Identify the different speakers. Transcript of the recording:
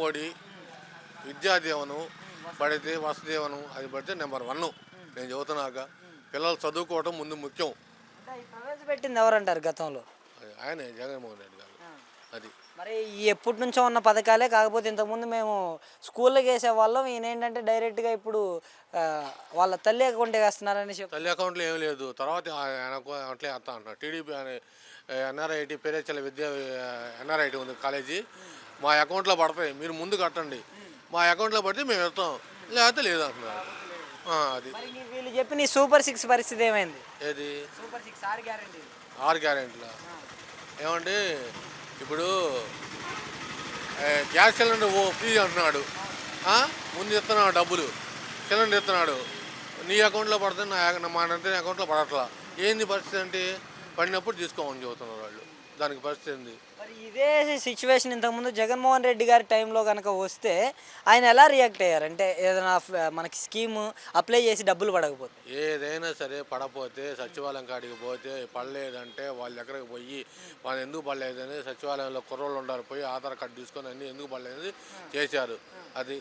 Speaker 1: అమ్మఒడి, విద్యాదీవనం పడితే వసతిదీవనం అది పడితే నెంబర్ 1 నేను చెబుతున్నాక. పిల్లలు చదువుకోవడం ముందు ముఖ్యం.
Speaker 2: అంటే ఈ ప్రవేశపెట్టింది ఎవరంటారు గతంలో?
Speaker 1: ఆయనే జగన్మోహన్ రెడ్డి గారు. అది
Speaker 2: మరి ఈ ఎప్పటి నుంచో ఉన్న పథకాలే, కాకపోతే ఇంతకుముందు మేము స్కూళ్ళకి వేసేవాళ్ళం, ఈయన ఏంటంటే డైరెక్ట్గా ఇప్పుడు వాళ్ళ తల్లి అకౌంట్ వేస్తున్నారని చెప్పి.
Speaker 1: తల్లి అకౌంట్లో ఏం లేదు. తర్వాత ఆయన అకౌంట్లో వేస్తా అంటున్నారు. టీడీపీ అనే ఎన్ఆర్ఐటి పేరేచల విద్యా ఎన్ఆర్ఐటి ఉంది కాలేజీ. మా అకౌంట్లో పడతాయి, మీరు ముందు కట్టండి, మా అకౌంట్లో పడితే మేము ఇస్తాం, లేకపోతే లేదు అంటున్నారు. అది
Speaker 2: మరి వీళ్ళు చెప్పిన ఈ సూపర్ 6 పరిస్థితి ఏమైంది?
Speaker 1: ఏది
Speaker 2: సూపర్ 6 6 గ్యారెంటీ.
Speaker 1: 6 గ్యారెంటీలా ఏమండి? ఇప్పుడు గ్యాస్ సిలిండర్ ఫ్రీ అంటున్నాడు. ముందు ఇస్తున్నాడు డబ్బులు, సిలిండర్ ఇస్తున్నాడు, నీ అకౌంట్లో పడుతుంది, మా నందిని అకౌంట్లో పడట్లా. ఏంది పరిస్థితి అంటే పడినప్పుడు తీసుకోమని చెబుతున్నారు వాళ్ళు. దానికి పరిస్థితి ఏంది?
Speaker 2: మరి ఇదే సిచ్యువేషన్ ఇంతకుముందు జగన్మోహన్ రెడ్డి గారి టైంలో కనుక వస్తే ఆయన ఎలా రియాక్ట్ అయ్యారు? అంటే ఏదైనా మనకి స్కీమ్ అప్లై చేసి డబ్బులు పడకపోతే?
Speaker 1: ఏదైనా సరే పడపోతే సచివాలయం కాడికి పోతే పడలేదంటే వాళ్ళ దగ్గరకు పోయి వాళ్ళు ఎందుకు పడలేదని సచివాలయంలో కుర్రోళ్ళు ఉండాలి, పోయి ఆధార్ కార్డు తీసుకొని అన్నీ ఎందుకు పడలేదు చేశారు. అది